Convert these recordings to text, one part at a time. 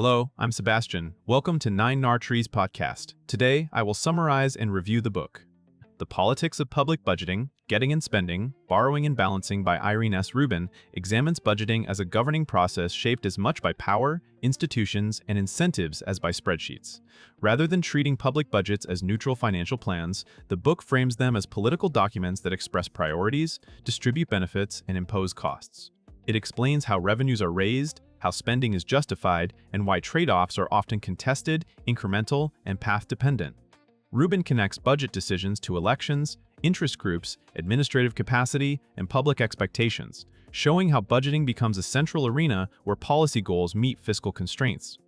Hello, I'm Sebastian. Welcome to Nine Nar Trees podcast. Today, I will summarize and review the book, The Politics of Public Budgeting, Getting and Spending, Borrowing and Balancing by Irene Rubin examines budgeting as a governing process shaped as much by power, institutions, and incentives as by spreadsheets. Rather than treating public budgets as neutral financial plans, the book frames them as political documents that express priorities, distribute benefits, and impose costs. It explains how revenues are raised, how spending is justified, and why trade-offs are often contested, incremental, and path-dependent. Rubin connects budget decisions to elections, interest groups, administrative capacity, and public expectations, showing how budgeting becomes a central arena where policy goals meet fiscal constraints.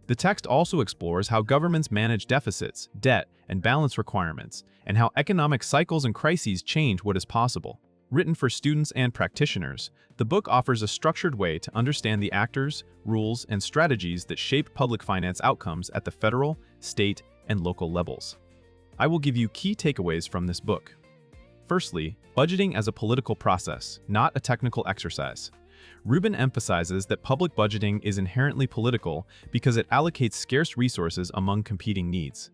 The text also explores how governments manage deficits, debt, and balance requirements, and how economic cycles and crises change what is possible. Written for students and practitioners, the book offers a structured way to understand the actors, rules, and strategies that shape public finance outcomes at the federal, state, and local levels. I will give you key takeaways from this book. Firstly, budgeting as a political process, not a technical exercise. Rubin emphasizes that public budgeting is inherently political because it allocates scarce resources among competing needs.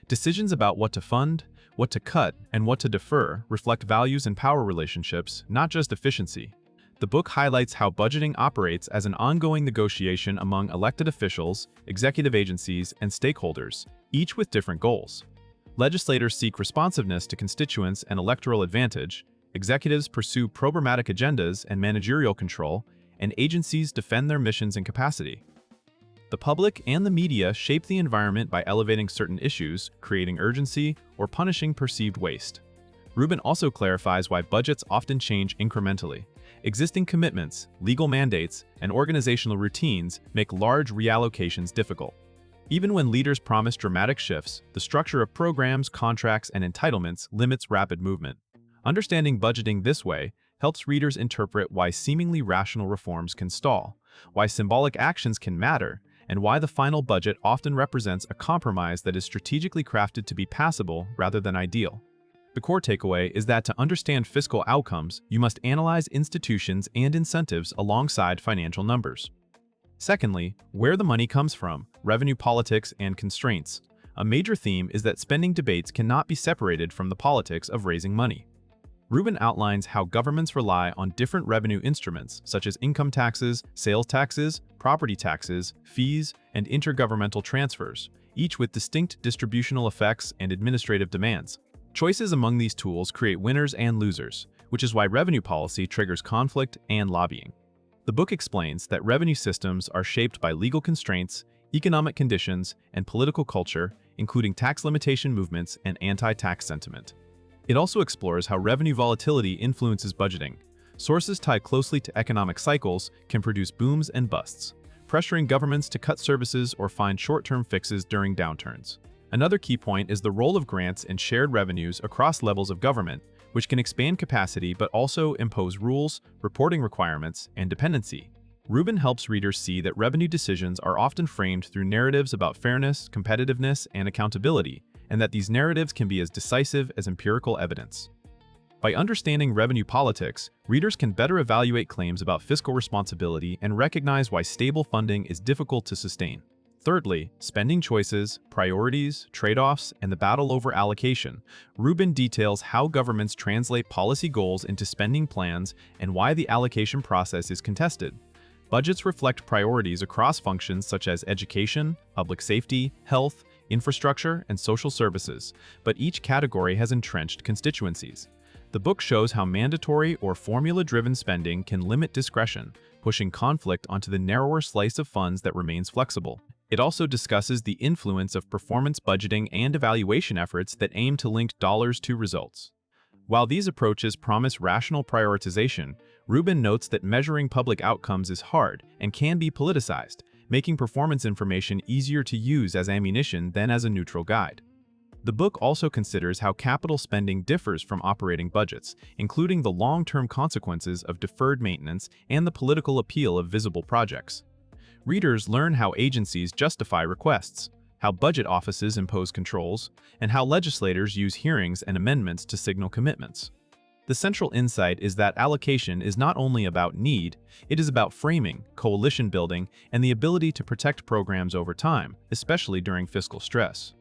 Decisions about what to fund, what to cut, and what to defer reflect values and power relationships, not just efficiency. The book highlights how budgeting operates as an ongoing negotiation among elected officials, executive agencies, and stakeholders, each with different goals. Legislators seek responsiveness to constituents and electoral advantage, executives pursue programmatic agendas and managerial control, and agencies defend their missions and capacity. The public and the media shape the environment by elevating certain issues, creating urgency, or punishing perceived waste. Rubin also clarifies why budgets often change incrementally. Existing commitments, legal mandates, and organizational routines make large reallocations difficult. Even when leaders promise dramatic shifts, the structure of programs, contracts, and entitlements limits rapid movement. Understanding budgeting this way helps readers interpret why seemingly rational reforms can stall, why symbolic actions can matter, and why the final budget often represents a compromise that is strategically crafted to be passable rather than ideal. The core takeaway is that to understand fiscal outcomes, you must analyze institutions and incentives alongside financial numbers. Secondly, where the money comes from, revenue politics and constraints. A major theme is that spending debates cannot be separated from the politics of raising money. Rubin outlines how governments rely on different revenue instruments such as income taxes, sales taxes, property taxes, fees, and intergovernmental transfers, each with distinct distributional effects and administrative demands. Choices among these tools create winners and losers, which is why revenue policy triggers conflict and lobbying. The book explains that revenue systems are shaped by legal constraints, economic conditions, and political culture, including tax limitation movements and anti-tax sentiment. It also explores how revenue volatility influences budgeting. Sources tied closely to economic cycles can produce booms and busts, pressuring governments to cut services or find short-term fixes during downturns. Another key point is the role of grants and shared revenues across levels of government, which can expand capacity but also impose rules, reporting requirements, and dependency. Rubin helps readers see that revenue decisions are often framed through narratives about fairness, competitiveness, and accountability, and that these narratives can be as decisive as empirical evidence. By understanding revenue politics, readers can better evaluate claims about fiscal responsibility and recognize why stable funding is difficult to sustain. Thirdly, spending choices, priorities, trade-offs, and the battle over allocation. Rubin details how governments translate policy goals into spending plans and why the allocation process is contested. Budgets reflect priorities across functions such as education, public safety, health, infrastructure, and social services, but each category has entrenched constituencies. The book shows how mandatory or formula-driven spending can limit discretion, pushing conflict onto the narrower slice of funds that remains flexible. It also discusses the influence of performance budgeting and evaluation efforts that aim to link dollars to results. While these approaches promise rational prioritization, Rubin notes that measuring public outcomes is hard and can be politicized, making performance information easier to use as ammunition than as a neutral guide. The book also considers how capital spending differs from operating budgets, including the long-term consequences of deferred maintenance and the political appeal of visible projects. Readers learn how agencies justify requests, how budget offices impose controls, and how legislators use hearings and amendments to signal commitments. The central insight is that allocation is not only about need, it is about framing, coalition building, and the ability to protect programs over time, especially during fiscal stress.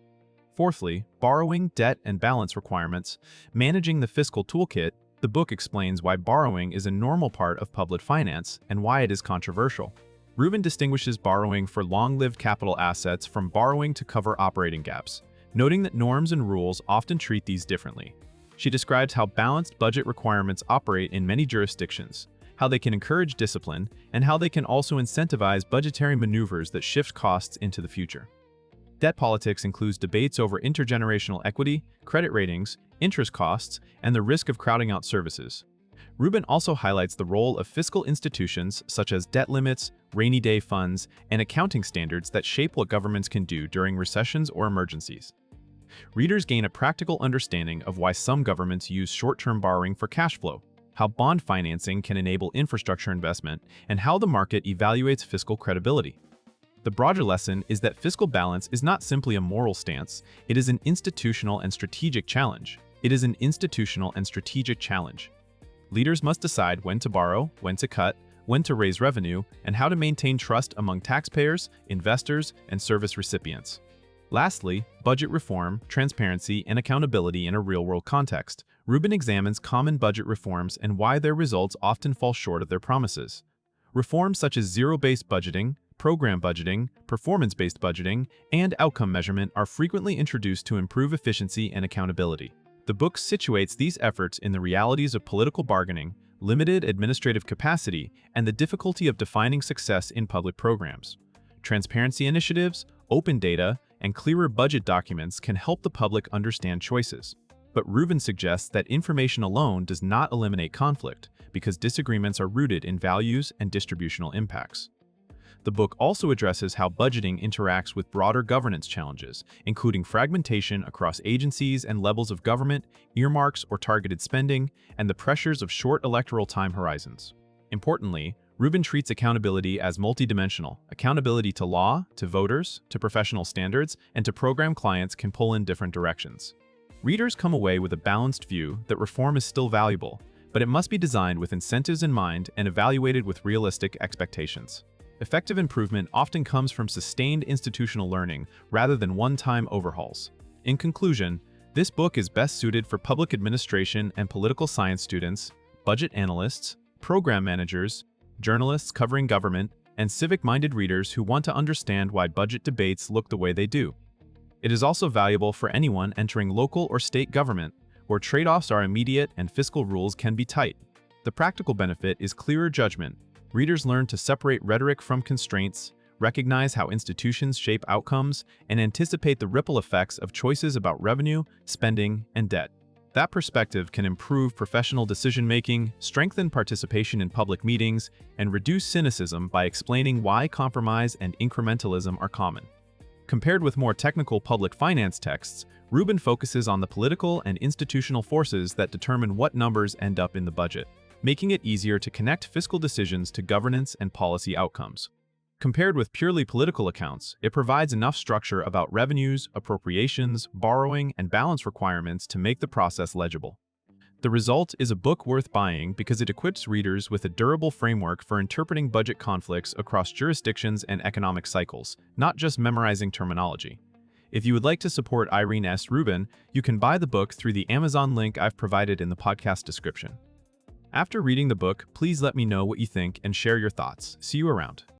Fourthly, borrowing, debt, and balance requirements. Managing the fiscal toolkit, the book explains why borrowing is a normal part of public finance and why it is controversial. Rubin distinguishes borrowing for long-lived capital assets from borrowing to cover operating gaps, noting that norms and rules often treat these differently. She describes how balanced budget requirements operate in many jurisdictions, how they can encourage discipline, and how they can also incentivize budgetary maneuvers that shift costs into the future. Debt politics includes debates over intergenerational equity, credit ratings, interest costs, and the risk of crowding out services. Rubin also highlights the role of fiscal institutions such as debt limits, rainy day funds, and accounting standards that shape what governments can do during recessions or emergencies. Readers gain a practical understanding of why some governments use short-term borrowing for cash flow, how bond financing can enable infrastructure investment, and how the market evaluates fiscal credibility. The broader lesson is that fiscal balance is not simply a moral stance, it is an institutional and strategic challenge. Leaders must decide when to borrow, when to cut, when to raise revenue, and how to maintain trust among taxpayers, investors, and service recipients. Lastly, budget reform, transparency, and accountability in a real-world context. Rubin examines common budget reforms and why their results often fall short of their promises. Reforms such as zero-based budgeting, program budgeting, performance-based budgeting, and outcome measurement are frequently introduced to improve efficiency and accountability. The book situates these efforts in the realities of political bargaining, limited administrative capacity, and the difficulty of defining success in public programs. Transparency initiatives, open data, and clearer budget documents can help the public understand choices. But Rubin suggests that information alone does not eliminate conflict, because disagreements are rooted in values and distributional impacts. The book also addresses how budgeting interacts with broader governance challenges, including fragmentation across agencies and levels of government, earmarks or targeted spending, and the pressures of short electoral time horizons. Importantly, Rubin treats accountability as multidimensional. Accountability to law, to voters, to professional standards, and to program clients can pull in different directions. Readers come away with a balanced view that reform is still valuable, but it must be designed with incentives in mind and evaluated with realistic expectations. Effective improvement often comes from sustained institutional learning rather than one-time overhauls. In conclusion, this book is best suited for public administration and political science students, budget analysts, program managers, journalists covering government, and civic-minded readers who want to understand why budget debates look the way they do. It is also valuable for anyone entering local or state government, where trade-offs are immediate and fiscal rules can be tight. The practical benefit is clearer judgment. Readers learn to separate rhetoric from constraints, recognize how institutions shape outcomes, and anticipate the ripple effects of choices about revenue, spending, and debt. That perspective can improve professional decision-making, strengthen participation in public meetings, and reduce cynicism by explaining why compromise and incrementalism are common. Compared with more technical public finance texts, Rubin focuses on the political and institutional forces that determine what numbers end up in the budget, making it easier to connect fiscal decisions to governance and policy outcomes. Compared with purely political accounts, it provides enough structure about revenues, appropriations, borrowing, and balance requirements to make the process legible. The result is a book worth buying because it equips readers with a durable framework for interpreting budget conflicts across jurisdictions and economic cycles, not just memorizing terminology. If you would like to support Irene S. Rubin, you can buy the book through the Amazon link I've provided in the podcast description. After reading the book, please let me know what you think and share your thoughts. See you around.